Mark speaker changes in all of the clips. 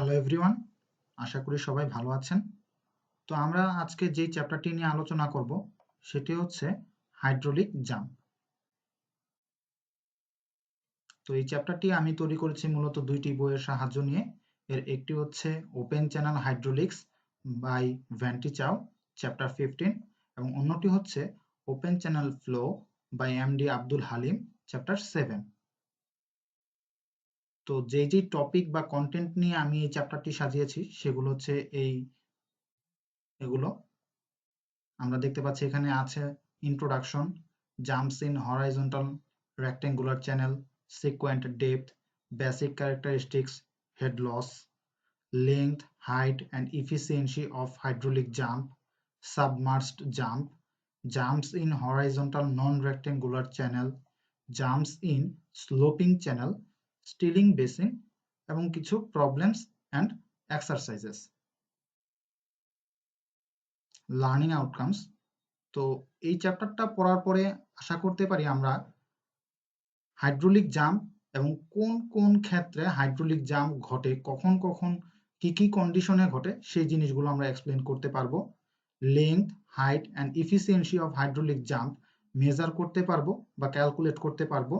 Speaker 1: Hello everyone, আশা করি সবাই ভালো আছেন। তো আমরা আজকে যে চ্যাপ্টারটি নিয়ে আলোচনা করব সেটি হচ্ছে হাইড্রোলিক জাম্প। তো এই চ্যাপ্টারটি আমি তৈরি করেছি মূলত দুইটি বইয়ের সাহায্য নিয়ে। এর একটি হচ্ছে open channel hydraulics by Ven Te Chow chapter 15 এবং অন্যটি হচ্ছে open channel flow by MD Abdul Halim chapter 7। তো যেই টপিক বা কন্টেন্ট নিয়ে আমি এই চ্যাপ্টারটি সাজিয়েছি সেগুলো হচ্ছে এগুলো আমরা দেখতে পাচ্ছি এখানে আছে introduction, jumps in horizontal rectangular channel, sequent depth, basic characteristics, head loss, length, height and efficiency of hydraulic jump, submerged jump, jumps in horizontal non-rectangular channel, jumps in sloping channel, stealing basin এবং কিছু problems and exercises. Learning outcomes. তো এই চ্যাপ্টারটা পড়ার পরে আশা করতে পারি আমরা হাইড্রোলিক জাম্প এবং কোন কোন ক্ষেত্রে হাইড্রোলিক জাম্প ঘটে, কখন কখন কি কি কন্ডিশনে ঘটে সেই জিনিসগুলো আমরা এক্সপ্লেন করতে পারবো। Length, height and efficiency of hydraulic jump measure করতে পারবো বা ক্যালকুলেট করতে পারবো।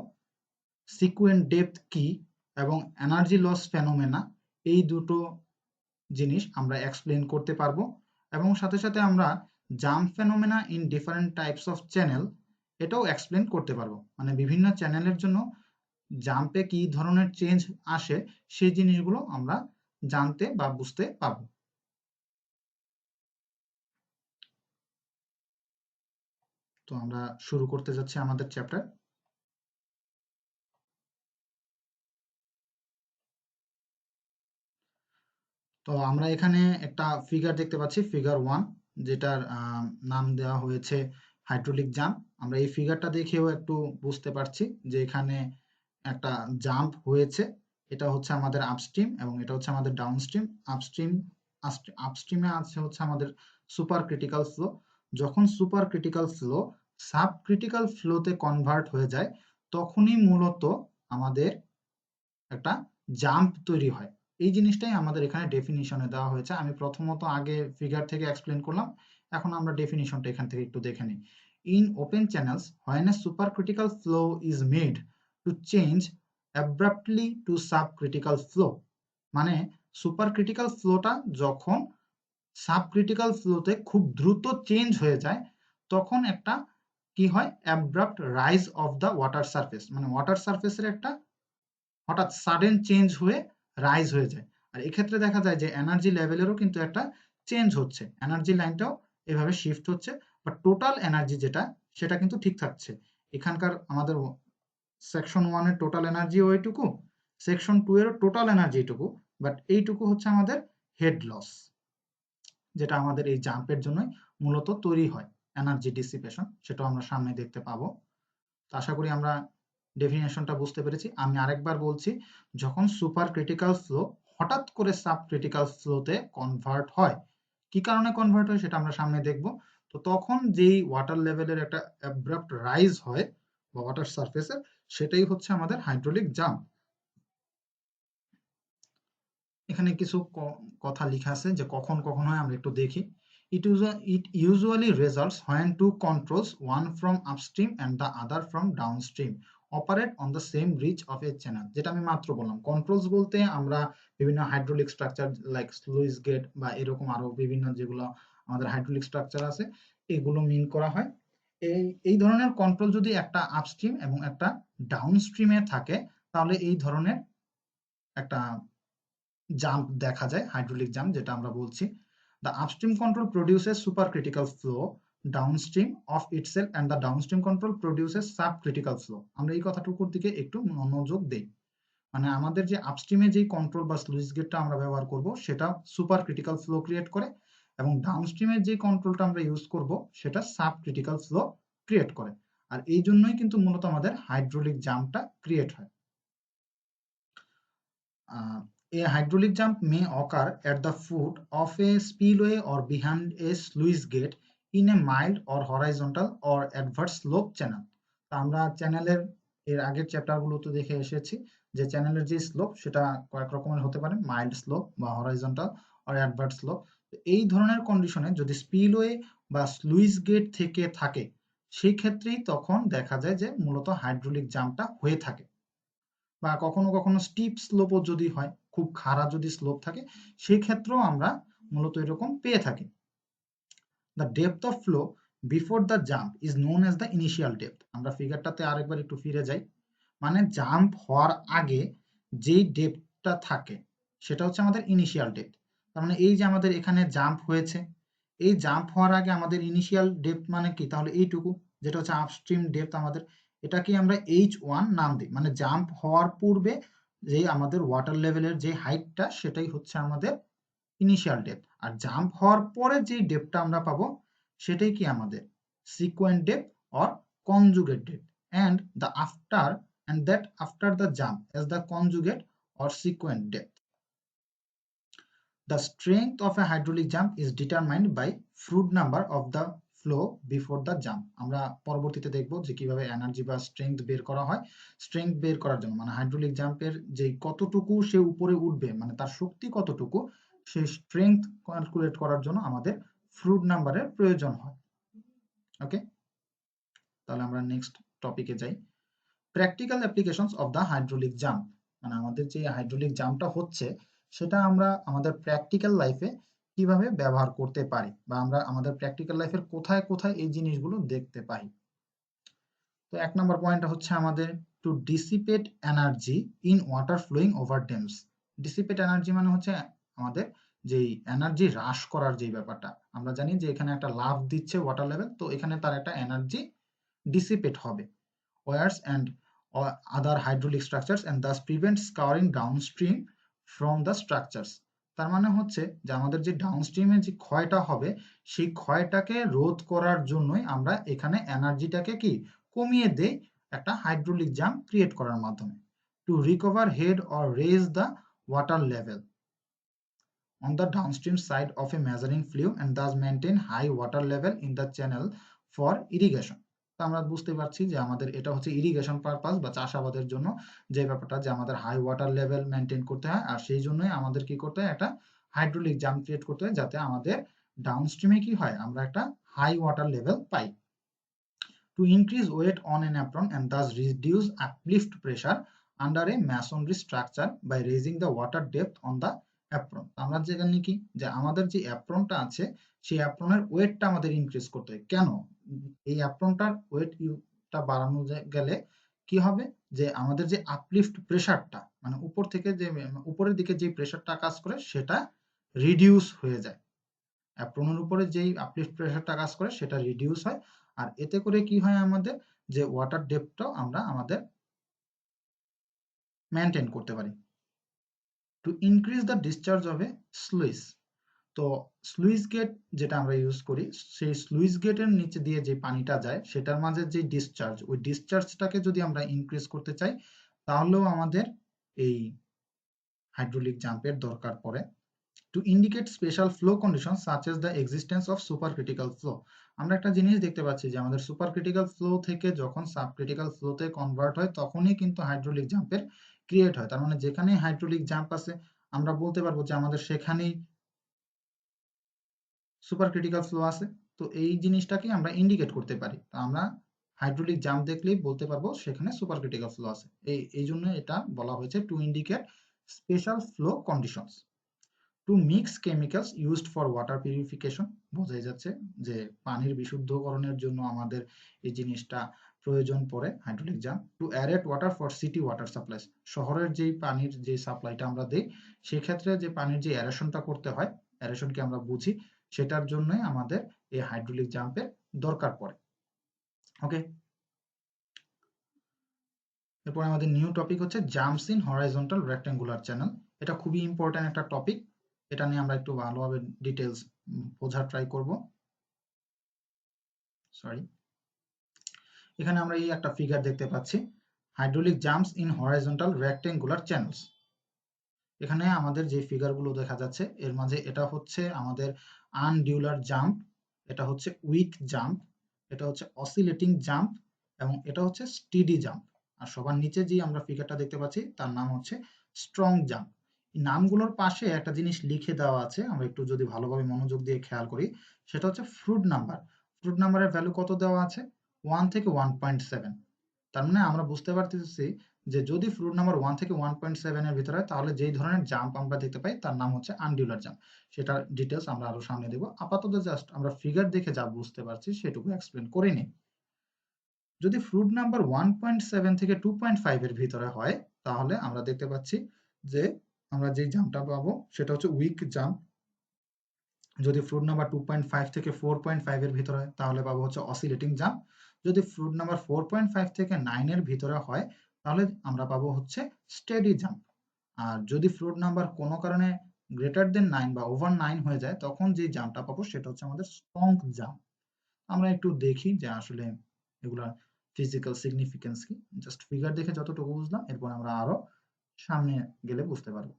Speaker 1: সিকুয়েন্ট ডেপথ কি এবং এনার্জি লস ফেনোমেনা, এই দুটো জিনিস আমরা এক্সপ্লেন করতে পারবো এবং সাথে সাথে আমরা jump phenomena in different types of channel এটাও এক্সপ্লেন করতে পারবো। মানে বিভিন্ন চ্যানেলের জন্য জাম্পে কি ধরনের চেঞ্জ আসে সেই জিনিসগুলো আমরা জানতে বা বুঝতে পারবো। তো আমরা শুরু করতে যাচ্ছি আমাদের চ্যাপ্টার। তো আমরা এখানে একটা ফিগার দেখতে পাচ্ছি, ফিগার 1, যেটার নাম দেওয়া হয়েছে হাইড্রোলিক জাম্প। আমরা এই ফিগারটা দেখেও একটু বুঝতে পারছি যে এখানে একটা জাম্প হয়েছে। এটা হচ্ছে আমাদের আপস্ট্রিম এবং এটা হচ্ছে আমাদের ডাউনস্ট্রিম। আপস্ট্রিমে আছে হচ্ছে আমাদের সুপার ক্রিটিক্যাল ফ্লো। যখন super critical flow sub critical ফ্লোতে কনভার্ট হয়ে যায় তখনই মূলত আমাদের একটা জাম্প তৈরি হয়। এই জিনিসটাই আমাদের এখানে ডেফিনিশনে দেওয়া হয়েছে। আমি প্রথমত আগে ফিগার থেকে এক্সপ্লেন করলাম, এখন আমরা ডেফিনিশনটা এখান থেকে একটু দেখে নিই। In open channels when a supercritical flow is made to change abruptly to subcritical flow, মানে সুপারক্রিটিক্যাল ফ্লোটা যখন সাবক্রিটিক্যাল ফ্লোতে খুব দ্রুত চেঞ্জ হয়ে যায় তখন একটা কি হয়, abrupt rise of the water surface, মানে ওয়াটার সারফেসের একটা হঠাৎ সাডেন চেঞ্জ হয়ে রাইজ হয়ে যায়। আর এক্ষেত্রে দেখা যায় যে এনার্জি লেভেলেরও কিন্তু একটা চেঞ্জ হচ্ছে, এনার্জি লাইনটাও এভাবে শিফট হচ্ছে, বাট টোটাল এনার্জি যেটা সেটা কিন্তু ঠিক থাকছে। এখানকার আমাদের সেকশন 1 এর টোটাল এনার্জি ওইটুকু, সেকশন 2 এর টোটাল এনার্জি এইটুকু, বাট এইটুকু হচ্ছে আমাদের হেড লস, যেটা আমাদের এই জাম্পের জন্যই মূলত তৈরি হয় এনার্জি ডিসিপেশন, সেটাও আমরা সামনে দেখতে পাবো। তো আশা করি আমরা ডেফিনেশনটা বুঝতে পেরেছি। আমি আরেকবার বলছি, যখন সুপার ক্রিটিক্যাল ফ্লো হঠাৎ করে সাব ক্রিটিক্যাল ফ্লোতে কনভার্ট হয়, কি কারণে কনভার্ট হয় সেটা আমরা সামনে দেখব। তো তখন যেই ওয়াটার লেভেলের একটা অ্যাব্রাপ্ট রাইজ হয় বা ওয়াটার সারফেসের, সেটাই হচ্ছে আমাদের হাইড্রোলিক জাম্প। এখানে কিছু কথা লেখা আছে যে কখন কখন হয় আমরা একটু দেখি। It usually results when two controls, one from upstream and the other from downstream, operate on the same reach of a channel. যেটা আমি মাত্র বললাম, কন্ট্রোলস বলতে আমরা বিভিন্ন hydraulic structure like sluice gate বা এরকম আরো বিভিন্ন যেগুলো আমাদের হাইড্রোলিক স্ট্রাকচার আছে এগুলো মিন করা হয়। এই ধরনের কন্ট্রোল যদি একটা আপস্ট্রিম এবং একটা ডাউনস্ট্রিমে থাকে তাহলে এই ধরনের একটা জাম্প দেখা যায়, হাইড্রোলিক জাম্প যেটা আমরা বলছি। The upstream control produces supercritical flow downstream of itself and the downstream control produces subcritical flow. আমরা এই কথাটুকুর দিকে একটু মনোযোগ দেই। মানে আমাদের যে আপস্ট্রিমে যে কন্ট্রোল বা স্লুইস গেটটা আমরা ব্যবহার করব সেটা সুপার ক্রিটিক্যাল ফ্লো ক্রিয়েট করে এবং ডাউনস্ট্রিমের যে কন্ট্রোলটা আমরা ইউজ করব সেটা সাব ক্রিটিক্যাল ফ্লো ক্রিয়েট করে। আর এই জন্যই কিন্তু মূলত আমাদের হাইড্রোলিক জাম্পটা ক্রিয়েট হয়। A hydraulic jump may occur at the foot of a spillway or behind a sluice gate in a mild or horizontal or adverse slope channel. আমরা চ্যানেলের এর আগের চ্যাপ্টারগুলোতে দেখে এসেছি যে চ্যানেলের যে স্লোপ সেটা কয়েক রকমের হতে পারে, মাইল্ড স্লোপ বা হরাইজন্টাল আর অ্যাডভার্ট স্লোপ। এই ধরনের কন্ডিশনে যদি স্পিলওয়ে বা স্লুইস গেট থেকে থাকে সেই ক্ষেত্রেই তখন দেখা যায় যে মূলত হাইড্রোলিক জাম্পটা হয়ে থাকে। বা কখনো কখনো স্টিপ স্লোপও যদি হয়, খুব খাড়া যদি স্লোপ থাকে, সেই ক্ষেত্রেও আমরা মূলত এরকম পেয়ে থাকি। The depth of flow before the jump is known as the initial depth. আমরা ফিগারটাতে আরেকবার একটু ফিরে যাই। মানে জাম্প হওয়ার আগে যেই ডেপথটা থাকে সেটা হচ্ছে আমাদের ইনিশিয়াল ডেপথ। তার মানে এই যে আমাদের এখানে জাম্প হয়েছে, এই জাম্প হওয়ার আগে আমাদের ইনিশিয়াল ডেপথ মানে কি, তাহলে এইটুকু যেটা হচ্ছে আপস্ট্রিম ডেপথ আমাদের, এটাকে আমরা H1 নাম দিই। মানে জাম্প হওয়ার পূর্বে যে আমাদের ওয়াটার লেভেলের যে হাইটটা সেটাই হচ্ছে আমাদের ইনিশিয়াল ডেপথ। আর জাম্প হওয়ার পরে যেই ডেপথটা আমরা পাবো সেটাই কি আমাদের sequent depth or conjugate depth, and the after and that after the jump as the conjugate or sequent depth. The strength of a hydraulic jump is determined by Froude number of the flow before the jump. আমরা পরবর্তীতে দেখব যে কিভাবে energy বা strength বের করা হয়। Strength বের করার জন্য মানে হাইড্রোলিক জাম্পের যে কতটুকু সে উপরে উঠবে, মানে তার শক্তি কতটুকু, সেই স্ট্রেংথ ক্যালকুলেট করার জন্য আমাদের ফ্রুড নাম্বারের প্রয়োজন হয়। ওকে, তাহলে আমরা নেক্সট টপিকে যাই। Practical applications of the hydraulic jump. মানে আমাদের যে হাইড্রোলিক জাম্পটা হচ্ছে সেটা আমরা আমাদের প্র্যাকটিক্যাল লাইফে কিভাবে ব্যবহার করতে পারি, বা আমরা আমাদের প্র্যাকটিক্যাল লাইফের কোথায় কোথায় এই জিনিসগুলো দেখতে পাই। তো 1 নম্বর পয়েন্টটা হচ্ছে আমাদের to dissipate energy in water flowing over dams. Dissipate energy মানে হচ্ছে আমাদের যেই এনার্জি হ্রাস করার যে ব্যাপারটা। আমরা জানি যে এখানে একটা লাফ দিচ্ছে ওয়াটার লেভেল, তো এখানে তার একটা এনার্জি ডিসিপেট হবে। Wires and other hydraulic structures and thus prevent scouring downstream from the structures. তার মানে হচ্ছে যে আমাদের যে ডাউনস্ট্রিমে যে ক্ষয়টা হবে সেই ক্ষয়টাকে রোধ করার জন্যই আমরা এখানে এনার্জিটাকে কি কমিয়ে দেই একটা হাইড্রোলিক জাম্প ক্রিয়েট করার মাধ্যমে। To recover head or raise the water level on the downstream side of a measuring flume and thus maintain high water level in the channel for irrigation. তো আমরা বুঝতে পারছি যে আমাদের এটা হচ্ছে ইরিগেশন পারপাস বা চাষাবাদের জন্য যে ব্যাপারটা, যে আমাদের হাই ওয়াটার লেভেল মেনটেন করতে হয়, আর সেই জন্যই আমাদের কি করতে হয়, একটা হাইড্রোলিক জাম্প ক্রিয়েট করতে হয় যাতে আমাদের ডাউনস্ট্রিমে কি হয়, আমরা একটা হাই ওয়াটার লেভেল পাই। To increase weight on an apron and thus reduce uplift pressure under a masonry structure by raising the water depth on the apron. আমরা জানি কি যে আমাদের যে অ্যাপ্রনটা আছে সেই অ্যাপ্রনের ওয়েটটা আমাদের ইনক্রিজ করতে হয়। কেন? এই অ্যাপ্রনটার ওয়েটটা বাড়ানো গেলে কি হবে, যে আমাদের যে আপলিফট প্রেসারটা মানে উপর থেকে যে উপরের দিকে যে প্রেসারটা কাজ করে সেটা রিডিউস হয়ে যায়। অ্যাপ্রনের উপরে যেই আপলিফট প্রেসারটা কাজ করে সেটা রিডিউস হয়, আর এতে করে কি হয় আমাদের যে ওয়াটার ডেপথটাও আমরা আমাদের মেনটেন করতে পারি। To increase the discharge of A sluice. তো স্লুইস গেট যেটা আমরা ইউজ করি, সেই স্লুইস গেটের নিচে দিয়ে যে পানিটা যায় সেটার মাঝে যে ডিসচার্জ, ওই ডিসচার্জটাকে যদি আমরা ইনক্রিজ করতে চাই তাহলেও আমাদের এই হাইড্রোলিক জাম্পের দরকার পড়ে। To indicate special flow conditions such as the existence of supercritical flow. আমরা একটা জিনিস দেখতে পাচ্ছি যে আমাদের সুপারক্রিটিক্যাল ফ্লো থেকে যখন সাবক্রিটিক্যাল ফ্লোতে কনভার্ট হয় তখনই কিন্তু হাইড্রোলিক জাম্পের ক্রিয়েট হয়। তার মানে যেখানে হাইড্রোলিক জাম্প আছে আমরা বলতে পারবো যে আমাদের সেখানেই সুপারক্রিটিক্যাল ফ্লো আছে। তো এই জিনিসটাকে আমরা ইন্ডিকেট করতে পারি। তো আমরা হাইড্রোলিক জাম্প দেখলেই বলতে পারবো সেখানে সুপারক্রিটিক্যাল ফ্লো আছে। এই জন্য এটা বলা হয়েছে to indicate special flow conditions. To mix chemicals used for water purification, বোঝাই যাচ্ছে যে পানির বিশুদ্ধকরণের জন্য আমাদের এই জিনিসটা প্রয়োজন পড়ে hydraulic jump. To aerate water for city water supplies, শহরের যেই পানির যে সাপ্লাইটা আমরা দিই সেক্ষেত্রে যে পানির যে অ্যারেশনটা করতে হয়, অ্যারেশনকে আমরা বুঝি, সেটার জন্যই আমাদের এই হাইড্রোলিক জাম্পের দরকার পড়ে। ওকে, এরপর আমাদের নিউ টপিক হচ্ছে jumps in horizontal rectangular channel. এটা খুবই ইম্পর্ট্যান্ট একটা টপিক, এটা নিয়ে আমরা একটু ভালোভাবে ডিটেলস বোঝার ট্রাই করব। সরি, এখানে আমরা এই একটা ফিগার দেখতে পাচ্ছি, hydraulic jumps in horizontal rectangular channels. এখানে আমাদের যে ফিগারগুলো দেখা যাচ্ছে এর মাঝে এটা হচ্ছে আমাদের আনডিউলার জাম্প, এটা হচ্ছে উইক জাম্প, এটা হচ্ছে অসিলেটিং জাম্প এবং এটা হচ্ছে স্টিডি জাম্প। আর সবার নিচে যে আমরা ফিগারটা দেখতে পাচ্ছি তার নাম হচ্ছে স্ট্রং জাম্প। এই নামগুলোর পাশে একটা জিনিস লিখে দেওয়া আছে, আমরা একটু যদি ভালোভাবে মনোযোগ দিয়ে খেয়াল করি, সেটা হচ্ছে ফ্রুট নাম্বার। ফ্রুট নাম্বারের ভ্যালু কত দেওয়া আছে? 1 থেকে 1.7। তার মানে আমরা বুঝতে পারতেছি যে যদি ফ্রুট নাম্বার 1 থেকে 1.7 এর ভিতরে হয়, তাহলে যেই ধরনের জাম্প আমরা দেখতে পাই তার নাম হচ্ছে আনডিউলার জাম্প। সেটা ডিটেলস আমরা আরো সামনে দেব। আপাতত জাস্ট আমরা ফিগার দেখে যা বুঝতে পারছি সেটুকু এক্সপ্লেন করে নিই। যদি ফ্রুট নাম্বার 1.7 থেকে 2.5 এর ভিতরে হয়, তাহলে আমরা দেখতে পাচ্ছি যে আমরা যে জাম্পটা পাবো সেটা হচ্ছে উইক জাম্প। যদি ফ্রুট নাম্বার 2.5 থেকে 4.5 এর ভিতরে হয়, তাহলে পাবো হচ্ছে অসিলেটিং জাম্প। যদি ফ্রুট নাম্বার 4.5 থেকে 9 এর ভিতরে হয়, তাহলে আমরা পাবো হচ্ছে স্টেডি জাম্প। আর যদি ফ্রুট নাম্বার কোনো কারণে গ্রেটার দেন 9 বা ওভার 9 হয়ে যায়, তখন যে জাম্পটা পাবো সেটা হচ্ছে আমাদের স্ট্রং জাম্প। আমরা একটু দেখি যে আসলে এগুলার ফিজিক্যাল সিগনিফিকেন্স কি। জাস্ট ফিগার দেখে যতটুকু বুঝলাম, এরপর আমরা আরো সামনে গেলে বুঝতে পারবো।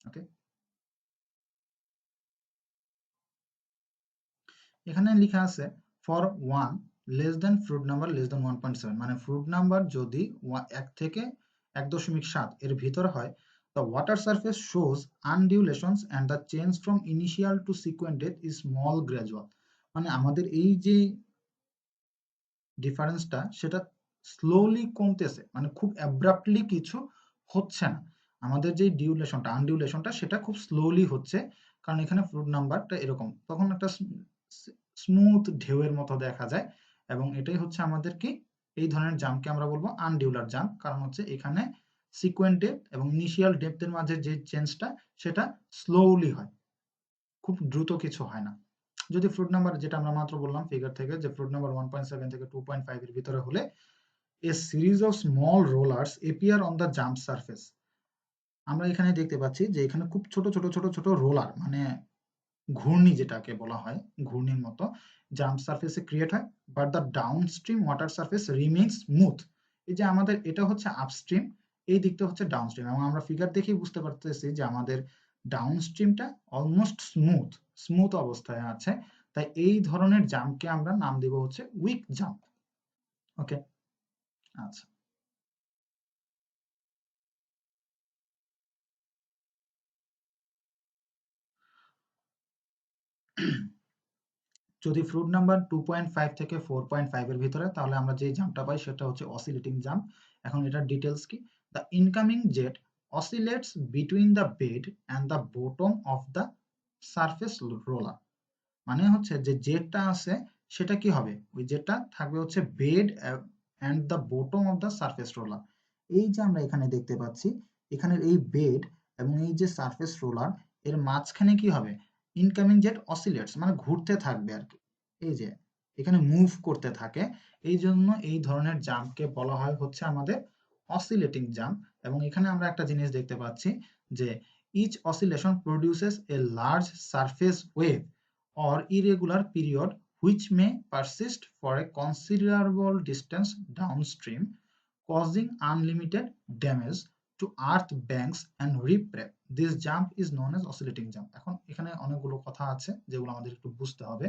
Speaker 1: ওকে, এখানে লেখা আছে for 1 less than fruit number less than 1.7, মানে ফ্রুট নাম্বার যদি 1 থেকে 1.7 এর ভিতরে হয়, the water surface shows undulations and the change from initial to sequent depth is small gradual। মানে আমাদের এই যে ডিফারেন্সটা সেটা স্লোলি কমতেছে, মানে খুব অ্যাব্রাপ্টলি কিছু হচ্ছে না। আমাদের যে ডিউলেশনটা আনডিউলেশনটা সেটা খুব স্লোলি হচ্ছে, কারণ এখানে ফ্রুট নাম্বারটা এরকম, তখন একটা স্মুথ ঢেউয়ের মতো দেখা যায়। এবং এটাই হচ্ছে আমাদের কি, এই ধরনের জাম্পকে আমরা বলবো আনডিউলার জাম্প, কারণ হচ্ছে এখানে সিকোয়েন্ট ডেপথ এবং ইনিশিয়াল ডেপথের মাঝে যে চেঞ্জটা সেটা স্লোলি হয়, খুব দ্রুত কিছু হয় না। যদি ফ্রুট নাম্বার, যেটা আমরা মাত্র বললাম ফিগার থেকে, যে ফ্রুট নাম্বার 1.7 থেকে 2.5 এর ভিতরে হলে a series of small rollers appear on the jump surface। আমরা এখানে দেখতে পাচ্ছি যে এখানে খুব ছোট ছোট ছোট ছোট রোলার, মানে ঘূর্ণি যেটাকে বলা হয়, ঘূর্ণির মতো জাম্প সারফেসে ক্রিয়েট হয়, but the downstream water surface remain smooth. এই যে আমাদের এটা হচ্ছে আপস্ট্রিম, এই দিকটা হচ্ছে ডাউনস্ট্রিম, এবং আমরা ফিগার দেখেই বুঝতে পারতেছি যে আমাদের ডাউনস্ট্রিমটা অলমোস্ট স্মুথ স্মুথ অবস্থায় আছে। তাই এই ধরনের জাম্পকে আমরা নাম দিব হচ্ছে উইক জাম্প। ওকে, আচ্ছা। যদি ফ্রুট নাম্বার 2.5 থেকে 4.5 এর ভিতরে, তাহলে আমরা যে জাম্পটা পাই সেটা হচ্ছে অসিলেটিং জাম্প। এখন এটার ডিটেলস কি? The incoming jet oscillates between the bed and the bottom of the surface roller. মানে হচ্ছে যে জেটটা আছে সেটা কি হবে, ওই জেটটা থাকবে হচ্ছে bed and the bottom of the surface roller. এই যে আমরা এখানে দেখতে পাচ্ছি, এখানের এই বেড এবং এই যে সারফেস রোলার, এর মাঝখানে কি হবে, ইনকামিং জেট অসিলেটস, মানে ঘুরতে থাকবে আর কি, এই যে এখানে মুভ করতে থাকে। এই জন্য এই ধরনের জাম্পকে বলা হয় হচ্ছে আমাদের অসিলেটিং জাম্প। এবং এখানে আমরা একটা জিনিস দেখতে পাচ্ছি যে each oscillation produces a large surface wave or irregular period which may persist for a considerable distance downstream, causing unlimited damage to earth banks and riprap. This jump is known as oscillating jump। এখন এখানে অনেকগুলো কথা আছে যেগুলো আমাদের একটু বুঝতে হবে।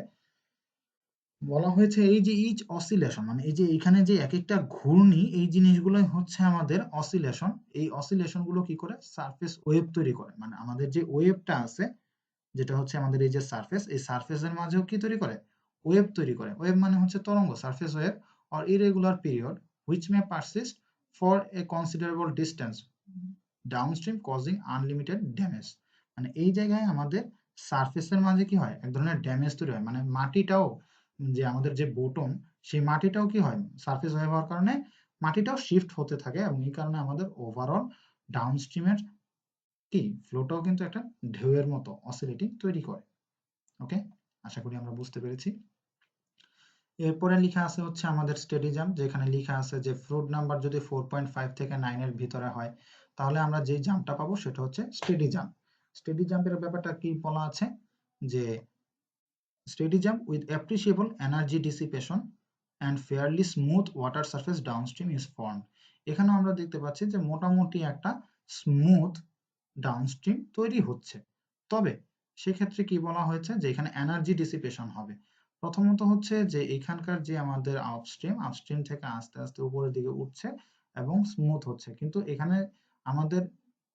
Speaker 1: বলা হয়েছে এই যে ইচ অসিলেশন, মানে এই যে এখানে যে এক একটা ঘূর্ণি, এই জিনিসগুলোই হচ্ছে আমাদের অসিলেশন। এই অসিলেশন গুলো কি করে, সারফেস ওয়েভ তৈরি করে। মানে আমাদের যে ওয়েভটা আছে, যেটা হচ্ছে আমাদের এই যে সারফেস, এই সারফেসের মাঝেও কি তৈরি করে, ওয়েভ তৈরি করে। ওয়েভ মানে হচ্ছে তরঙ্গ, surface wave, or irregular period which may persist for a considerable distance downstream causing unlimited damage. মানে এই জায়গায় আমাদের সারফেসের মাঝে কি হয়, এক ধরনের ড্যামেজ তৈরি হয়। মানে মাটিটাও, যে আমাদের যে বটম, সেই মাটিটাও কি হয়, সারফেস ওয়েভ হওয়ার কারণে মাটিটাও শিফট হতে থাকে, এবং এই কারণে আমাদের ওভারঅল ডাউনস্ট্রিমের কি ফ্লোটাও কিন্তু একটা ঢেউয়ের মতো অসিলেটিং তৈরি করে। ওকে, আশা করি আমরা বুঝতে পেরেছি। এরপরে লেখা আছে হচ্ছে আমাদের স্টেডি জাম্প, যেখানে লেখা আছে যে ফ্রুট নাম্বার যদি 4.5 থেকে 9 এর ভিতরে হয়, তাহলে আমরা যে জাম্পটা পাবো সেটা হচ্ছে স্টেডি জাম্প। স্টেডি জাম্পের ব্যাপারটা কি বলা আছে, যে steady jump with appreciable energy dissipation and fairly smooth water surface downstream is formed. এখানেও আমরা দেখতে পাচ্ছি যে মোটামুটি একটা স্মুথ ডাউনস্ট্রিম তৈরি হচ্ছে। তবে সেক্ষেত্রে কি বলা হয়েছে, যে এখানে এনার্জি ডিসিপেশন হবে। প্রথমত হচ্ছে যে এখানকার যে আমাদের আপস্ট্রিম থেকে আস্তে আস্তে উপরের দিকে উঠছে, এবং স্মুথ হচ্ছে। কিন্তু এখানে আমাদের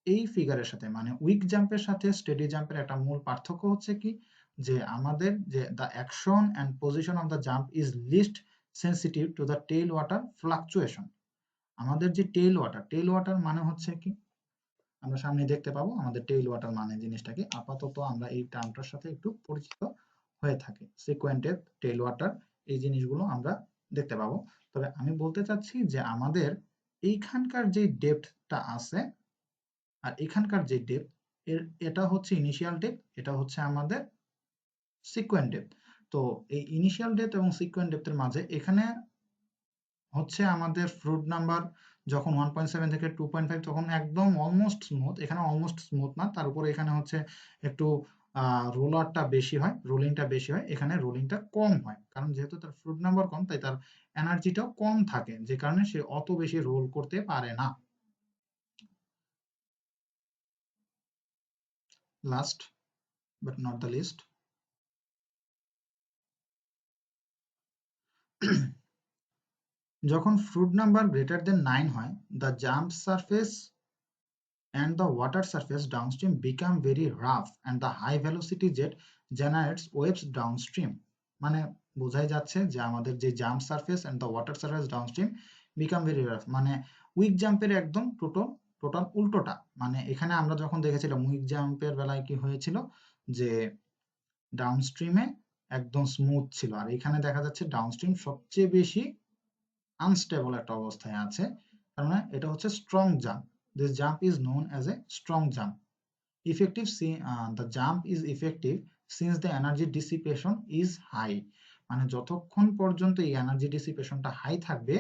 Speaker 1: এই ফিগারের সাথে মানে উইক জাম্পের সাথে স্টেডি জাম্পের একটা মূল পার্থক্য হচ্ছে কি, যে আমাদের যে the action and position of the jump is least sensitive to the tail water fluctuation. আমাদের যে টেইল ওয়াটার মানে হচ্ছে কি, আমরা সামনে দেখতে পাবো আমাদের টেইল ওয়াটার মানে জিনিসটা কি। আপাতত আমরা এই টার্মটার সাথে একটু পরিচিত হয়ে থাকি, সিকোয়েন্টেড, টেইল ওয়াটার, এই জিনিসগুলো আমরা দেখতে পাবো। তবে আমি বলতে চাচ্ছি যে আমাদের এইখানকার যে ডেপথটা আছে আর এখানকার যে ডেপথ, এটা হচ্ছে ইনিশিয়াল ডেপথ, এটা হচ্ছে আমাদের সিকোয়েন্ট ডেপথ। তো এই ইনিশিয়াল ডেপথ এবং সিকোয়েন্ট ডেপথের মাঝে এখানে হচ্ছে আমাদের ফ্রুট নাম্বার যখন 1.7 থেকে 2.5 তখন একদম অলমোস্ট স্মুথ, এখানে অলমোস্ট স্মুথ না, তার উপরে এখানে হচ্ছে একটু রোলারটা বেশি হয়, রোলিংটা বেশি হয়, এখানে রোলিংটা কম হয়, কারণ যেহেতু তার ফ্রুট নাম্বার কম তাই তার এনার্জিটাও কম থাকে, যে কারণে সে অত বেশি রোল করতে পারে না। Last but not the least, যখন ফ্রুট নাম্বার গ্রেটার দেন 9 হয়, the jump surface and the water surface downstream become very rough and the high velocity jet generates waves downstream। মানে বোঝাই যাচ্ছে যে আমাদের যে jump surface and the water surface downstream become very rough, মানে week জাম্পের একদম total উল্টোটা। মানে এখানে আমরা যখন দেখেছিলাম উইক জাম্পের বেলায় কি হয়েছিল, যে ডাউনস্ট্রিমে একদম স্মুথ ছিল, আর এখানে দেখা যাচ্ছে ডাউনস্ট্রিম সবচেয়ে বেশি আনস্টেবল একটা অবস্থায় আছে, কারণ এটা হচ্ছে strong jump. This jump is known as a strong jump. Effective the jump is effective since the energy dissipation is high। মানে যতক্ষণ পর্যন্ত এই এনার্জি ডিসিপেশনটা হাই থাকবে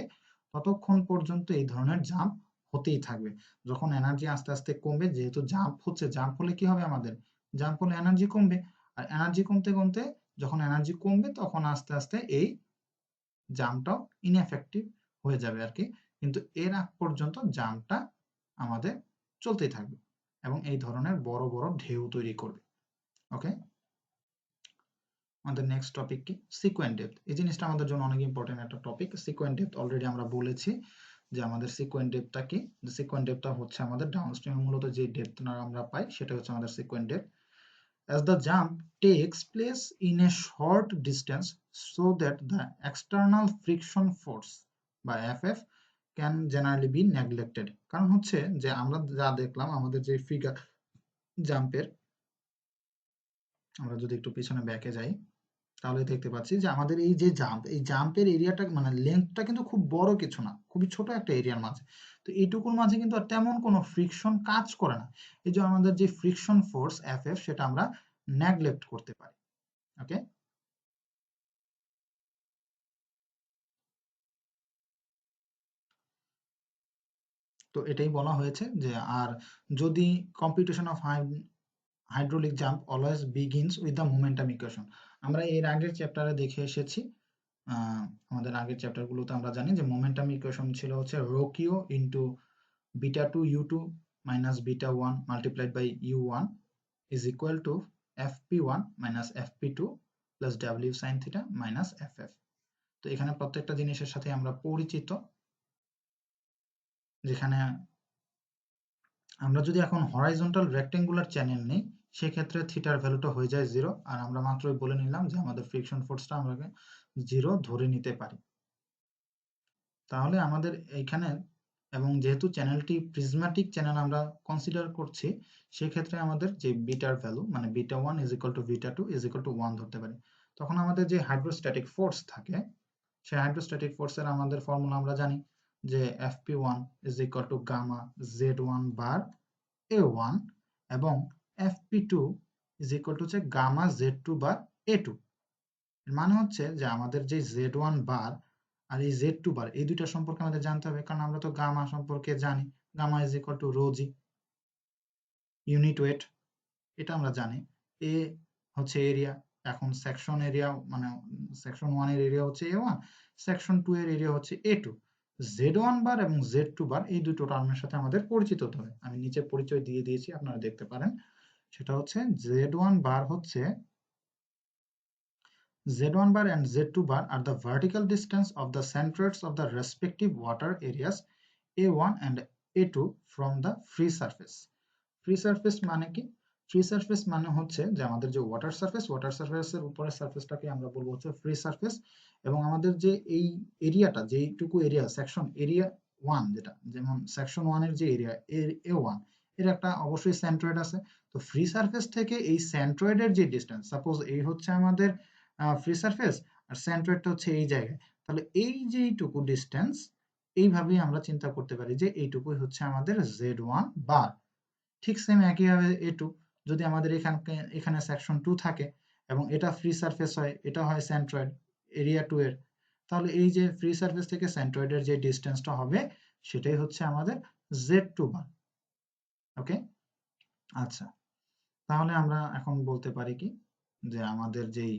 Speaker 1: ততক্ষণ পর্যন্ত এই ধরনের জাম্প হতেই থাকবে। যখন এনার্জি আস্তে আস্তে কমবে, যেহেতু জাম্প হচ্ছে, জাম্প হলে কি হবে, আমাদের জাম্প হলে এনার্জি কমবে, আর এনার্জি কমতে কমতে যখন এনার্জি কমবে তখন আস্তে আস্তে এই জাম্পটাও ইনএফেক্টিভ হয়ে যাবে আর কি। কিন্তু এর আগ পর্যন্ত জাম্পটা আমাদের চলতেই থাকবে এবং এই ধরনের বড় বড় ঢেউ তৈরি করবে। ওকে, আমাদের নেক্সট টপিক কি, সিকোয়েন্ট ডেপথ। এই জিনিসটা আমাদের জন্য অনেক ইম্পর্টেন্ট একটা টপিক। সিকোয়েন্ট ডেপথ অলরেডি আমরা বলেছি যে আমাদের সিকোয়েন্ট ডেপথটা কি, সিকোয়েন্ট ডেপথটা হচ্ছে আমাদের ডাউনস্ট্রিমে মূলত যে ডেপথটা আমরা পাই সেটা হচ্ছে আমাদের sequent depth. As the jump takes place in a short distance so that the external friction force by FF can generally be neglected। কারণ হচ্ছে যে আমরা যা দেখলাম আমাদের যে ফিগার জাম্পের, আমরা যদি একটু পিছনে ব্যাকে যাই তাহলে দেখতে পাচ্ছি যে আমাদের এই যে জাম্প, এই জাম্পের এরিয়াটা মানে লেন্থটা কিন্তু খুব বড় কিছু না, খুবই ছোট একটা এরিয়ার মাঝে। তো এইটুকুর মাঝে কিন্তু আর তেমন কোনো ফ্রিকশন কাজ করে না, এই যে আমাদের যে ফ্রিকশন ফোর্স FF সেটা আমরা নেগলেক্ট করতে পারি। ওকে, তো এটাই বলা হয়েছে যে আর যদি competition of hydraulic jump always begins with the momentum equation. আমরা এর আগের চ্যাপ্টারে দেখে এসেছি, আমাদের আগের চ্যাপ্টারগুলোতে আমরা জানি যে মোমেন্টাম ইকুয়েশন ছিল হচ্ছে rho Q into beta two U two minus beta one multiplied by U one is equal to F P one minus F P two plus W sine theta minus F F. তো এখানে প্রত্যেকটা জিনিসের সাথে আমরা পরিচিত, যেখানে আমরা যদি এখন হরাইজন্টাল রেক্টেঙ্গুলার চ্যানেল নেই সেক্ষেত্রে থিটার ভ্যালুটা হয়ে যায় 0, আর আমরা মাত্রই বলে নিলাম যে আমাদের ফ্রিকশন ফোর্সটা আমরা 0 ধরে নিতে পারি। তাহলে আমাদের এইখানে, এবং যেহেতু চ্যানেলটি প্রিজম্যাটিক চ্যানেল আমরা কনসিডার করছি, সেক্ষেত্রে আমাদের যে বিটার ভ্যালু মানে beta 1 is equal two beta 2 is equal two 1 ধরতে পারি। তখন আমাদের যে হাইড্রোস্ট্যাটিক ফোর্স থাকে সেই হাইড্রোস্ট্যাটিক ফোর্সের আমাদের ফর্মুলা আমরা জানি যে Fp1 is equal to gamma Z1 bar A1 এবং Fp2 ইজ ইকুয়াল টু হচ্ছে গামা Z2 বার A2। এর মানে হচ্ছে যে আমাদের যে Z1 বার আর এই Z2 বার এই দুইটা সম্পর্কে আমাদের জানতে হবে, কারণ আমরা তো গামা সম্পর্কে জানি, gamma is equal to rho G unit weight, এটা আমরা জানি। এ হচ্ছে এরিয়া, এখন সেকশন এরিয়া মানে সেকশন 1 এর এরিয়া হচ্ছে A1, সেকশন 2 এর এরিয়া হচ্ছে A2। Z1 বার এবং Z2 বার এই দুটো টার্মের সাথে আমাদের পরিচিত হতে হবে। আমি নিচে পরিচয় দিয়ে দিয়েছি, আপনারা দেখতে পারেন। সেটা হচ্ছে Z1 বার হচ্ছে Z1 bar and Z2 bar are the vertical distance of the centroids of the respective water areas A1 and A2 from the free surface. Free surface মানে কি? ফ্রি সারফেস মানে হচ্ছে যে আমাদের যে ওয়াটার সারফেসের উপরের সারফেসটাকে আমরা বলবো হচ্ছে ফ্রি সারফেস, এবং আমাদের যে এই এরিয়াটা, যেইটুকু এরিয়া সেকশন এরিয়া 1, যেটা যেমন সেকশন 1 এর যে এরিয়া A1, এর একটা অবশ্যই সেন্ট্রয়েড আছে। তো ফ্রি সারফেস থেকে এই সেন্ট্রয়েডের যে ডিসটেন্স, সাপোজ এই হচ্ছে আমাদের ফ্রি সারফেস আর সেন্ট্রয়েডটা হচ্ছে এই জায়গায়, তাহলে এই যেইটুকু ডিসটেন্স, এইভাবেই আমরা চিন্তা করতে পারি যে এইটুকুই হচ্ছে আমাদের Z1 বার। ঠিক সেম একইভাবে A2, যদি আমাদের এখানে সেকশন 2 থাকে এবং এটা ফ্রি সারফেস হয়, এটা হয় সেন্ট্রয়েড এরিয়া 2 এর, তাহলে এই যে ফ্রি সারফেস থেকে সেন্ট্রয়েডের যে ডিসটেন্সটা হবে সেটাই হচ্ছে আমাদের Z2 বার। ওকে, আচ্ছা, তাহলে আমরা এখন বলতে পারি কি যে আমাদের যেই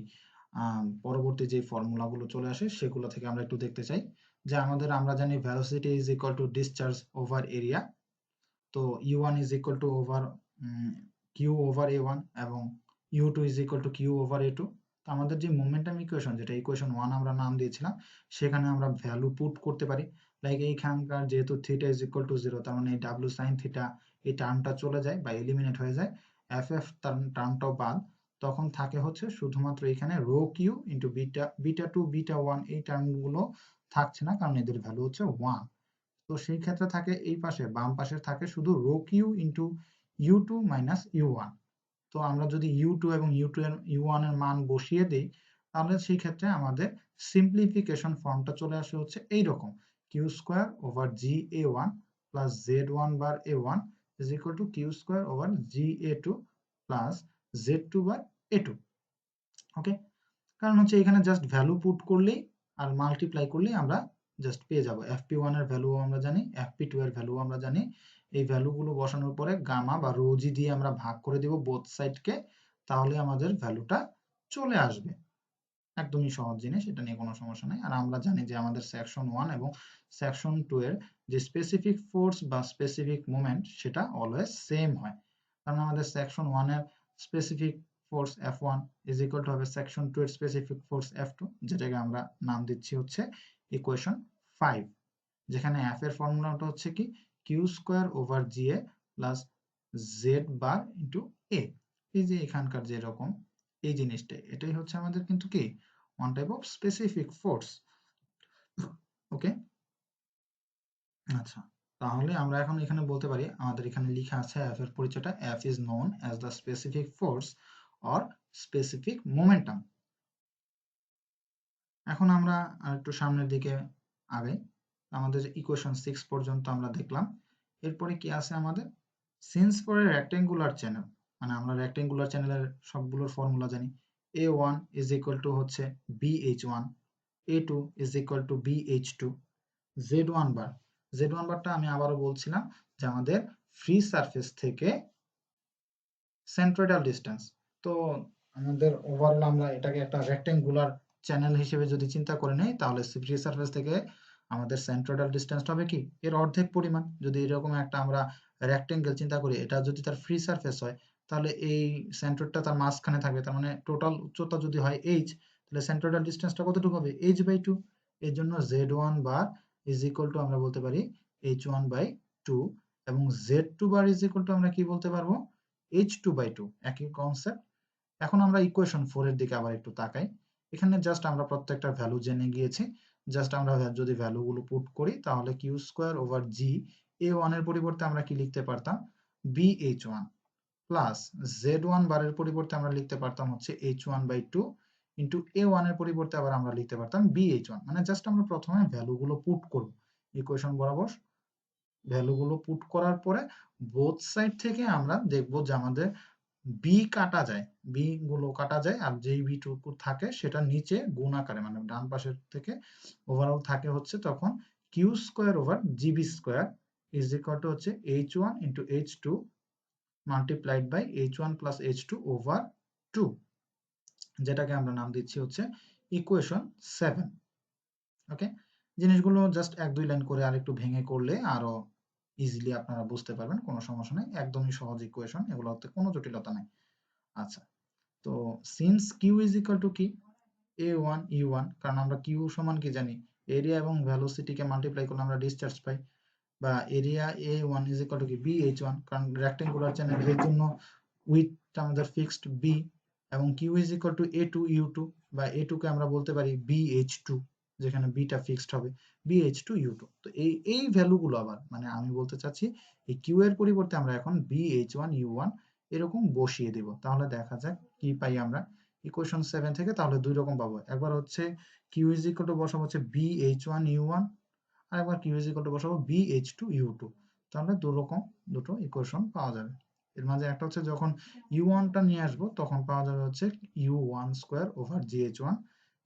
Speaker 1: পরবর্তী যে ফর্মুলাগুলো চলে আসে সেগুলো থেকে আমরা একটু দেখতে চাই যে আমরা জানি velocity is equal two discharge over area. তো U1 is equal to over Q over A1 এবং U2 is equal to Q over A2। তো আমাদের যে মোমেন্টাম ইকুয়েশন, যেটা ইকুয়েশন 1 আমরা নাম দিয়েছিলাম, সেখানে আমরা ভ্যালু পুট করতে পারি। লাইক এইখানকার যেহেতু থিটা ইজ ইকুয়াল টু 0, তার মানে এই W sin থিটা এই টার্মটা চলে যায় বা এলিমিনেট হয়ে যায়, FF টার্মটাও বাদ, তখন থাকে হচ্ছে শুধুমাত্র এখানে rho Q into beta 2 beta 1, এই টার্মগুলো থাকছে না কারণ এদের ভ্যালু হচ্ছে 1। তো সেই ক্ষেত্রে থাকে এই পাশে বাম পাশে থাকে শুধু rho Q into U2 minus U1। তো আমরা যদি U2 এবং U1 এর মান বসিয়ে দিই, তাহলে সেই ক্ষেত্রে আমাদের সিম্পলিফিকেশন ফর্মটা চলে আসে হচ্ছে এইরকম, Q square over GA1 plus Z1 bar A1 is equal to Q square over GA2 plus Z2 bar A2। Okay, কারণ হচ্ছে এখানে জাস্ট ভ্যালু পুট করলেই আর মাল্টিপ্লাই করলেই আমরা জাস্ট পেয়ে যাব। FP1 এর ভ্যালু আমরা জানি, FP2 এর ভ্যালু আমরা জানি। এই ভ্যালুগুলো বসানোর পরে গামা বা রো জি দিয়ে আমরা ভাগ করে দেব বোথ সাইডকে, তাহলে আমাদের ভ্যালুটা চলে আসবে। একদমই সহজ জিনিস, এটা নিয়ে কোনো সমস্যা নাই। আর আমরা জানি যে আমাদের সেকশন 1 এবং সেকশন 2 এর যে স্পেসিফিক ফোর্স বা স্পেসিফিক মোমেন্ট সেটা অলওয়েজ সেম হয়, কারণ আমাদের সেকশন 1 এর specific force F1 is equal two হবে সেকশন 2 এর স্পেসিফিক ফোর্স F2, যেটাকে আমরা নাম দিচ্ছি হচ্ছে ইকুয়েশন 5, যেখানে F এর ফর্মুলাটা হচ্ছে কি Q square over GA plus Z bar into A. এই যে এখানকার যেরকম এই জিনিসটা, এটাই হচ্ছে আমাদের কিন্তু কি one type of specific force. Okay, আচ্ছা, তাহলে আমরা এখন এখানে বলতে পারি আমাদের এখানে লেখা আছে F এর পরিচয়টা, F is known as the specific force or specific momentum। এখন আমরা আরেকটু সামনের দিকে আগাই। আমাদের ইকুয়েশন 6 পর্যন্ত আমরা দেখলাম। এরপরে কি আছে আমাদের, since for a rectangular channel, মানে আমরা রেক্টেঙ্গুলার চ্যানেলের সবগুলোর ফর্মুলা জানি। A1 ইজ ইকুয়াল টু হচ্ছে BH1, A2 is equal two BH2, Z1 bar, Z1 বারটা আমি আবারও বলছিলাম যে আমাদের ফ্রি সারফেস থেকে সেন্ট্রয়েডাল ডিসটেন্স। তো আমাদের ওভারঅল আমরা এটাকে একটা রেক্টেঙ্গুলার চ্যানেল হিসেবে যদি চিন্তা করে নেই, তাহলে ফ্রি সারফেস থেকে আমাদের সেন্ট্রয়েডাল ডিসটেন্সটা হবে কি এর অর্ধেক পরিমাণ। যদি এরকম একটা আমরা রেক্টেঙ্গেল চিন্তা করি, এটা যদি তার ফ্রি সারফেস হয়, তাহলে এই সেন্ট্রয়েডটা তার মাঝখানে থাকবে, তার মানে টোটাল উচ্চতা যদি হয় h, তাহলে সেন্ট্রয়েডাল ডিসটেন্সটা কতটুকু হবে h/2। এর জন্য Z1 bar is equal two আমরা বলতে পারি h1/2, এবং Z2 bar is equal two আমরা কি বলতে পারবো h2/2, একই কনসেপ্ট। এখন আমরা ইকুয়েশন 4 এর দিকে আবার একটু তাকাই। এখানে জাস্ট আমরা প্রত্যেকটা ভ্যালু জেনে গিয়েছি, জাস্ট আমরা যদি ভ্যালুগুলো পুট করি, তাহলে কিউ স্কোয়ার ওভার জি A1 এর পরিবর্তে আমরা কি লিখতে পারতাম BH1 প্লাস Z1 বারের পরিবর্তে আমরা লিখতে পারতাম হচ্ছে h1/2 ইন্টু A1 এর পরিবর্তে আবার আমরা লিখতে পারতাম BH1। মানে জাস্ট আমরা প্রথমে ভ্যালুগুলো পুট করব ইকুয়েশন বরাবর, ভ্যালুগুলো পুট করার পরে বোথ সাইড থেকে আমরা দেখব যে আমাদের বি কাটা যায়, বি গুলো কাটা যায়, আর যেই বি টুকু থাকে সেটা নিচে গুণ আকারে মানে ডান পাশের থেকে ওভারঅল থাকে হচ্ছে তখন Q square over GB square is equal to হচ্ছে h1 into h2 multiplied by h1 plus h2 over 2, যেটাকে আমরা নাম দিচ্ছি হচ্ছে ইকুয়েশন 7। ওকে, জিনিসগুলো জাস্ট 1-2 লাইন করে আর একটু ভেঙে করলে আরো ইজিলি আপনারা বুঝতে পারবেন, কোনো সমস্যা নেই, একদমই সহজ ইকুয়েশন, এগুলোতে কোনো জটিলতা নাই। আচ্ছা, তো since Q is equal to কি A1 U1, কারণ আমরা কিউ সমান কি জানি এরিয়া এবং ভেলোসিটিকে মাল্টিপ্লাই করলে আমরা ডিসচার্জ পাই, বা area A1 is equal to কি BH1, কারণ রেক্টেঙ্গুলার চ্যানেল এর জন্য উইডথ আমাদের ফিক্সড B, এবং Q is equal two A2U2, বা A2 কে আমরা বলতে পারি BH2, যেখানে B টা ফিক্সড হবে BH2U2। তো এই ভ্যালুগুলো আবার মানে আমি বলতে চাচ্ছি এই Q এর পরিবর্তে আমরা এখন BH1U1 এরকম বসিয়ে দেব, তাহলে দেখা যাক কি পাই আমরা ইকুয়েশন 7 থেকে। তাহলে দুই রকম পাবো, একবার হচ্ছে Q ইজ ইকুয়াল টু বসাবো হচ্ছে BH1U1, আর একবার Q ইজ ইকুয়াল টু বসাবো BH2U2। তাহলে দুটো ইকুয়েশন পাওয়া যাবে। এর মাঝে একটা হচ্ছে যখন U1 টা নিয়ে আসবো তখন পাওয়া যাবে হচ্ছে U1 square over GH1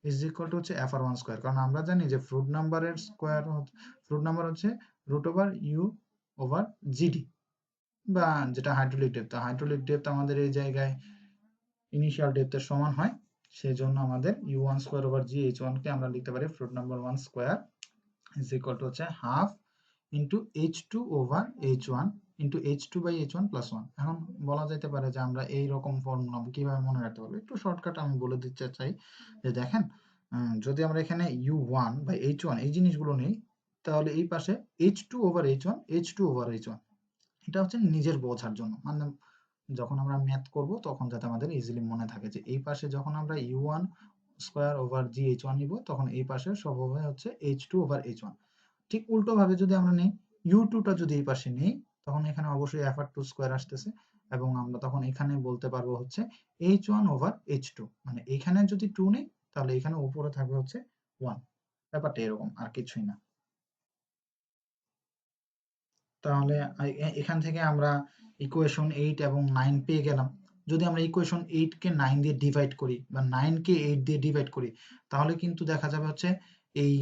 Speaker 1: is equal to হচ্ছে FR1 স্কয়ার, কারণ আমরা জানি যে ফ্রুট নাম্বারের স্কয়ার, ফ্রুট নাম্বার হচ্ছে root over U over GD, বা যেটা হাইড্রোলিক ডেপথ। হাইড্রোলিক ডেপথ আমাদের এই জায়গায় ইনিশিয়াল ডেপথের সমান হয়, সেজন্য আমাদের U1 স্কয়ার ওভার GH1 কে আমরা লিখতে পারি Froude number 1 square is equal to হচ্ছে half into H2 over H1 into H2 by H1 plus 1। এখন বলা যেতে পারে যে আমরা এই রকম ফর্মুলা কিভাবে মনে রাখতে পারবো, একটু শর্টকাট আমি বলে দিতে চাই যে দেখেন, যদি আমরা এখানে U1 বাই H1 এই জিনিসগুলো নেই, তাহলে এই পাশে H2 over H1 H2 over H1, এটা হচ্ছে নিজের বোঝার জন্য, মানে যখন আমরা ম্যাথ করব তখন যাতে আমাদের ইজিলি মনে থাকে যে এই পাশে যখন আমরা U1 স্কয়ার ওভার GH1 নিব তখন এই পাশে সব হবে হচ্ছে H2 ওভার H1। ঠিক উল্টো ভাবে যদি আমরা নেই U2 টা যদি এই পাশে নেই, তখন এখানে অবশ্যই FR2 স্কয়ার আসতেছে, এবং আমরা তখন এখানে বলতে পারবো হচ্ছে H1 ওভার H2, মানে এখানে যদি 2 নেই তাহলে এখানে উপরে থাকবে হচ্ছে 1। ব্যাপারটা এরকম, আর কিছুই না। তাহলে এখান থেকে আমরা ইকুয়েশন 8 এবং 9 পেয়ে গেলাম। যদি আমরা ইকুয়েশন 8 কে 9 দিয়ে ডিভাইড করি বা 9 কে 8 দিয়ে ডিভাইড করি, তাহলে কিন্তু দেখা যাবে হচ্ছে এই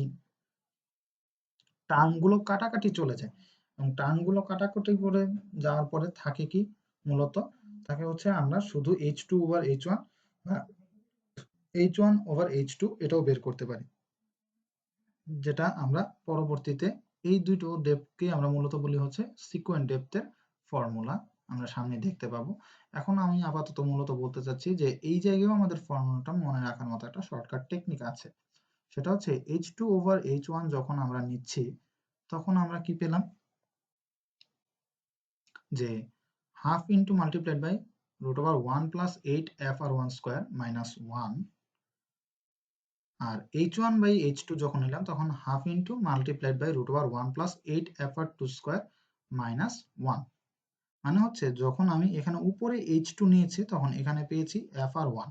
Speaker 1: টার্মগুলো কাটাকাটি চলে যায়, এবং টার্মগুলো কাটাকাটি করে যাওয়ার পরে থাকে কি, মূলত থাকে হচ্ছে আমরা শুধু H2 ওভার H1 বা H1 ওভার H2 এটাও বের করতে পারি, যেটা আমরা পরবর্তীতে এই দুটো ডেপথকে আমরা মূলত বলি হচ্ছে সিকোয়েন্ট ডেপথের ফর্মুলা, আমরা সামনে দেখতে পাবো। এখন আমি আপাতত মূলত বলতে চাচ্ছি যে এই জায়গায়ও আমাদের ফর্মুলাটা মনে রাখার মতো একটা শর্টকাট টেকনিক আছে, সেটা হচ্ছে H2 ওভার H1 যখন আমরা নিচ্ছি তখন আমরা কি পেলাম যে half into multiplied by root over 1 plus 8 FR1 square minus 1, আর H1 বাই H2 যখন নিলাম তখন half into multiplied by root over 1 plus 8 FR2 square minus 1। মানে হচ্ছে যখন আমি এখানে উপরে H2 নিয়েছি তখন এখানে পেয়েছি FR1,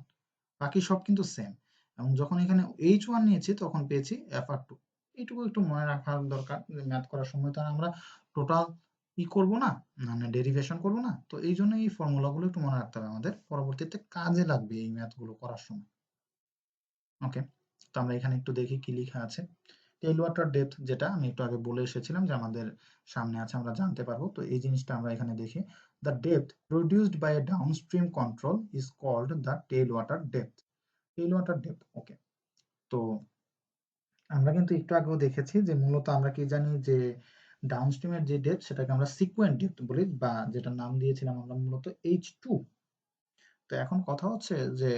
Speaker 1: বাকি সব কিন্তু সেম, এবং যখন এখানে H1 নিয়েছি তখন পেয়েছি FR2। এইটুকু একটু মনে রাখার দরকার, ম্যাথ করার সময় তো আমরা টোটাল করব না, মানে ডেরিভেশন করব না, তো এই জন্য এই ফর্মুলাগুলো একটু মনে রাখতে হবে, আমাদের পরবর্তীতে কাজে লাগবে এই ম্যাথগুলো করার সময়। ওকে, তো আমরা এখানে একটু দেখি কি লেখা আছে। টেল ওয়াটার ডেপথ, যেটা আমি একটু আগে বলে এসেছিলাম যে আমাদের সামনে আছে, আমরা জানতে পারবো, তো এই জিনিসটা আমরা এখানে দেখি। The depth produced by a downstream control is called the tail water depth. Tail water depth, okay. তো আমরা কিন্তু একটু আগেও দেখেছি যে মূলত আমরা কি জানি যে ডাউনস্ট্রিমের যে ডেপথ সেটাকে আমরা সিকোয়েন্ট ডেপথ বলি, বা যেটা নাম দিয়েছিলাম আমরা মূলত H2। তো এখন কথা হচ্ছে যে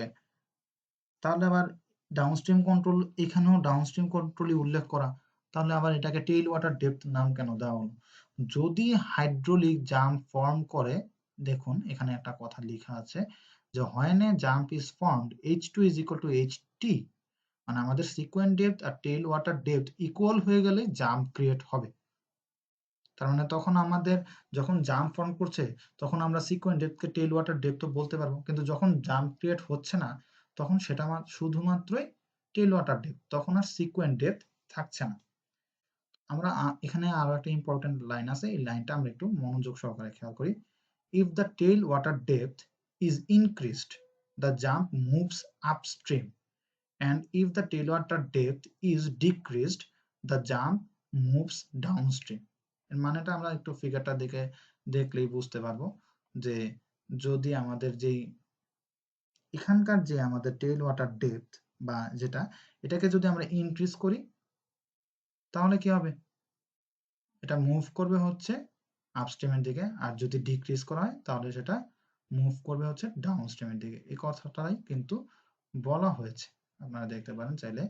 Speaker 1: তাহলে আবার ডাউনস্ট্রিম কন্ট্রোল, এখানেও ডাউনস্ট্রিম কন্ট্রোলই উল্লেখ করা, তাহলে আবার এটাকে টেইল ওয়াটার ডেপথ নাম কেন দেওয়া হলো? যদি হাইড্রোলিক জাম্প ফর্ম করে, দেখুন এখানে একটা কথা লেখা আছে যে when a jump is formed H2 is equal to HT, মানে আমাদের সিকোয়েন্ট ডেপথ আর টেইল ওয়াটার ডেপথ ইকুয়াল হয়ে গেলে জাম্প ক্রিয়েট হবে। তার মানে তখন আমাদের যখন জাম্প ফর্ম করছে তখন আমরা সিকোয়েন্ট ডেপথকে টেইল ওয়াটার ডেপথও বলতে পারবো, কিন্তু যখন জাম্প ক্রিয়েট হচ্ছে না তখন সেটা শুধুমাত্রই টেইল ওয়াটার ডেপথ, তখন আর সিকোয়েন্ট ডেপথ থাকছে না। আমরা এখানে আরো একটা ইম্পর্টেন্ট লাইন আছে, এই লাইনটা আমরা একটু মনোযোগ সহকারে খেয়াল করি। If the tail water depth is increased the jump moves upstream, and if the tailwater depth is decreased the jump moves downstream। এর মানেটা আমরা একটু ফিগারটা দেখলেই বুঝতে পারবো যে যদি আমাদের যেই এখানকার যে আমাদের টেইল ওয়াটার ডেপথ বা যেটা, এটাকে যদি আমরা ইনক্রিজ করি তাহলে কি হবে, এটা মুভ করবে হচ্ছে আপস্ট্রিমের দিকে, আর যদি ডিক্রিজ করা হয় তাহলে সেটা মুভ করবে হচ্ছে ডাউনস্ট্রিমের দিকে। এই কথাটাই কিন্তু বলা হয়েছে, আপনারা দেখতে পারেন চাইলে।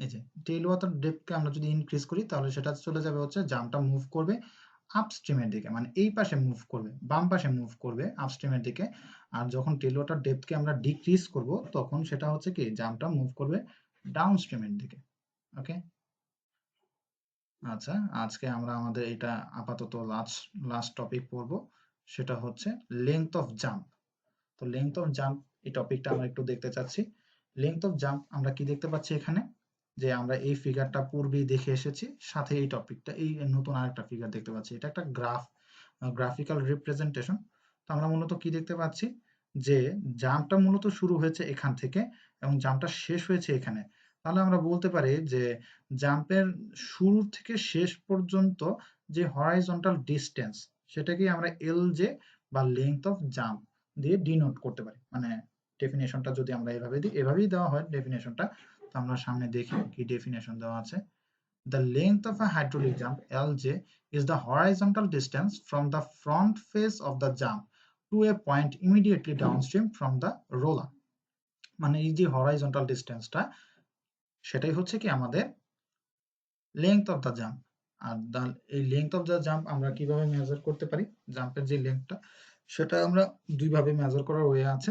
Speaker 1: এই যে টেল ওয়াটার ডেপথকে আমরা যদি ইনক্রিজ করি তাহলে সেটা চলে যাবে হচ্ছে জাম্পটা মুভ করবে আপস্ট্রিমের দিকে, মানে এই পাশে মুভ করবে, বাম পাশে মুভ করবে আপস্ট্রিমের দিকে। আর যখন টেল ওয়াটার ডেপথকে আমরা ডিক্রিজ করব তখন সেটা হচ্ছে কি জাম্পটা মুভ করবে ডাউনস্ট্রিমের দিকে। ওকে, আচ্ছা, আজকে আমরা আমাদের এটা আপাতত লাস্ট টপিক পড়বো, সেটা হচ্ছে লেংথ অফ জাম্প। তো লেংথ অফ জাম্প এই টপিকটা আমরা একটু দেখতে চাচ্ছি। লেংথ অফ জাম্প আমরা কি দেখতে পাচ্ছি এখানে, যে আমরা এই ফিগারটা পূর্বেই দেখে এসেছি, সাথে এই টপিকটা এই নতুন আরেকটা ফিগার দেখতে পাচ্ছি। এটা একটা গ্রাফিক্যাল রিপ্রেজেন্টেশন। তো আমরা মূলত কি দেখতে পাচ্ছি, যে জাম্পটা মূলত শুরু হয়েছে এখান থেকে এবং জাম্পটা শেষ হয়েছে এখানে। তাহলে আমরা বলতে পারি যে জাম্পের শুরু থেকে শেষ পর্যন্ত যে হরাইজন্টাল ডিস্টেন্স, সেটাকেই আমরা এলজে বা লেংথ অফ জাম্প দিয়ে ডিনোট করতে পারি। মানে ডেফিনেশনটা যদি আমরা এভাবে দিই, এভাবেই দেওয়া হয় ডেফিনেশনটা। তো আমরা সামনে দেখি কি ডেফিনেশন দেওয়া আছে। The length of a hydraulic jump LJ is the horizontal distance from the front face of the jump to a point immediately downstream from the roller. মানে এই যে হরাইজন্টাল ডিস্টেন্সটা, সেটাই হচ্ছে কি আমাদের লেংথ অফ দ্য জাম্প। আর এই length of the jump আমরা কিভাবে মেজার করতে পারি, জাম্পের যে লেংথটা সেটা আমরা দুইভাবে মেজার করার ওয়ে আছে।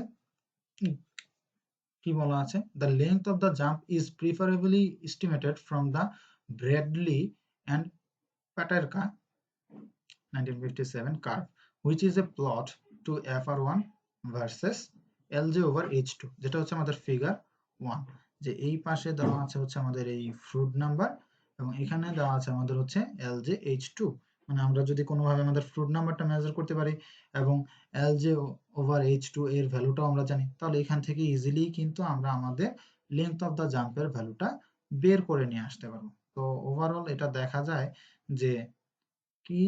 Speaker 1: কি বলা আছে, the length of the jump is preferably estimated from the Bradley and Paterka 1957 curve, which is a plot to FR1 versus LJ over H2, যেটা হচ্ছে আমাদের ফিগার 1। যে এই পাশে দেওয়া আছে হচ্ছে আমাদের এই ফ্রুট নাম্বার এবং এখানে দেওয়া আছে আমাদের হচ্ছে LJ H2। মানে আমরা যদি কোনোভাবে আমাদের ফ্রুট নাম্বারটা মেজার করতে পারি এবং LJ ওভার H2 এর ভ্যালুটাও আমরা জানি, তাহলে এখান থেকে ইজিলি কিন্তু আমরা আমাদের লেংথ অফ দ্য জাম্পের ভ্যালুটা বের করে নিয়ে আসতে পারবো। তো ওভারঅল এটা দেখা যায় যে কি,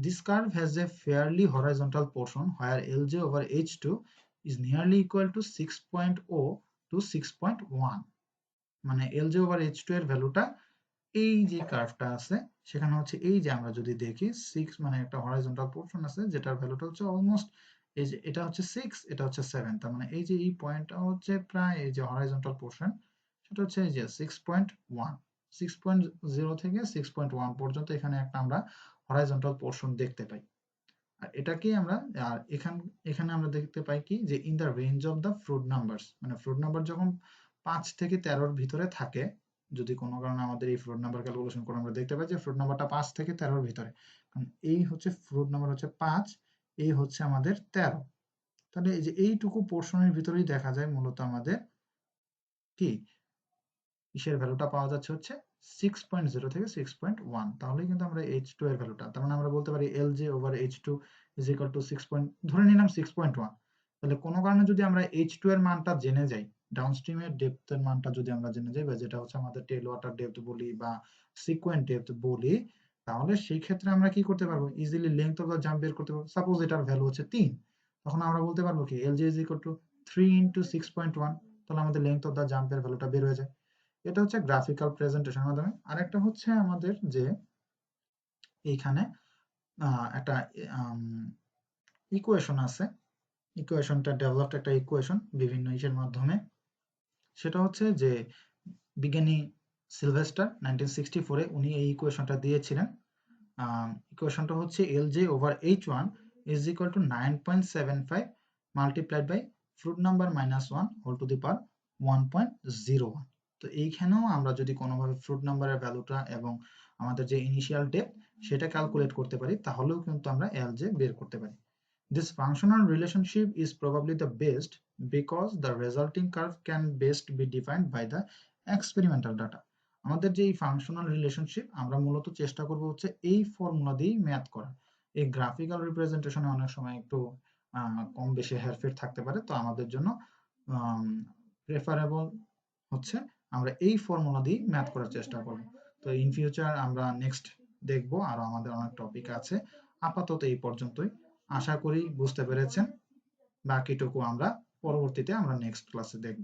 Speaker 1: this curve has a fairly horizontal portion where Lj over H2 is nearly equal to 6.0 to 6.1। মানে Lj over H2 এর ভ্যালুটা এই যে কার্ভটা আছে সেখানে হচ্ছে, এই যে আমরা যদি দেখি 6, মানে একটা হরাইজন্টাল পোরশন আছে যেটার ভ্যালুটা হচ্ছে অলমোস্ট, এই যে এটা হচ্ছে 6, এটা হচ্ছে 7, তার মানে এই যে এই পয়েন্টটা হচ্ছে প্রায় এই যে হরাইজন্টাল পোরশন, সেটা হচ্ছে এই যে 6.1, 6.0 থেকে 6.1 পর্যন্ত এখানে একটা আমরা হরাইজন্টাল পোরশন দেখতে পাই। আর এটাকে আমরা, আর এখানে আমরা দেখতে পাই কি, যে in the range of the fruit numbers, মানে ফ্রুট নাম্বার যখন 5 থেকে 13 ভিতরে থাকে, যদি কোনো কারণে আমাদের এই ফ্রুট নাম্বার ক্যালকুলেশন করে আমরা দেখতে পাই যে ফ্রুট নাম্বারটা 5 থেকে 13 ভিতরে, কারণ এই হচ্ছে ফ্রুট নাম্বার হচ্ছে 5, এই হচ্ছে আমাদের 13। তাহলে এই যে এইটুকু পোর্শনের ভিতরেই দেখা যায় মূলত আমাদের কি কিসের ভ্যালুটা পাওয়া যাচ্ছে হচ্ছে 6.0 থেকে 6.1। তাহলেই কিন্তু আমরা H2 এর ভ্যালুটা, তার মানে আমরা বলতে পারি LJ over H2 is equal to 6 ধরে নিলাম 6.1। তাহলে কোনো কারণে যদি আমরা H2 এর মানটা জেনে যাই, ডাউনস্ট্রিমের ডেপথের মানটা যদি আমরা জেনে যাই, বা যেটা হচ্ছে আমাদের টেল ওয়াটার ডেপথ বলি বা সিকোয়েন্ট ডেপথ বলি, তাহলে সেই ক্ষেত্রে আমরা কি করতে পারবো, easily length of the jump বের করতে পারবো। সাপোজ এটার ভ্যালু হচ্ছে 3, তখন আমরা বলতে পারবো কি LJ is equal to 3 into 6.1, তাহলে আমাদের লেংথ অফ দ্য জাম্পের ভ্যালুটা বের হয়ে যায়। এটা হচ্ছে গ্রাফিক্যাল প্রেজেন্টেশনের মাধ্যমে। আরেকটা হচ্ছে আমাদের যে এইখানে একটা ইকুয়েশন আছে, ইকুয়েশনটা ডেভেলপড একটা ইকুয়েশন বিভিন্ন ইসের মাধ্যমে। সেটা হচ্ছে যে বিজ্ঞানী সিলভেস্টার 1964 এ উনি এই ইকুয়েশনটা দিয়েছিলেন। ইকুয়েশনটা হচ্ছে LJ over H1 is equal to 9.75 multiplied by fruit number minus 1 whole to the power 1.01। তো এইখানেও আমরা যদি কোনোভাবে ফ্রুট নাম্বারের ভ্যালুটা এবং আমাদের যে ইনিশিয়াল ডেপথ সেটা ক্যালকুলেট করতে পারি, তাহলেও কিন্তু আমরা LJ বের করতে পারি। This functional relationship is probably the best because the resulting curve can best be defined by the experimental data। আমাদের যে এই ফাংশনাল রিলেশনশিপ আমরা মূলত চেষ্টা করব হচ্ছে এই ফর্মুলা দিয়েই ম্যাথ করা। এই গ্রাফিক্যাল রিপ্রেজেন্টেশনে অনেক সময় একটু কম বেশি হেরফের থাকতে পারে, তো আমাদের জন্য প্রেফারেবল হচ্ছে আমরা এই ফর্মুলা দিয়ে ম্যাথ করার চেষ্টা করব। তো ইন ফিউচার আমরা নেক্সট দেখব, আর আমাদের অনেক টপিক আছে। আপাতত এই পর্যন্তই, আশা করি বুঝতে পেরেছেন। বাকিটুকু আমরা পরবর্তীতে আমরা নেক্সট ক্লাসে দেখব।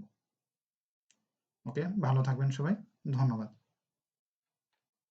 Speaker 1: ওকে, ভালো থাকবেন সবাই, ধন্যবাদ।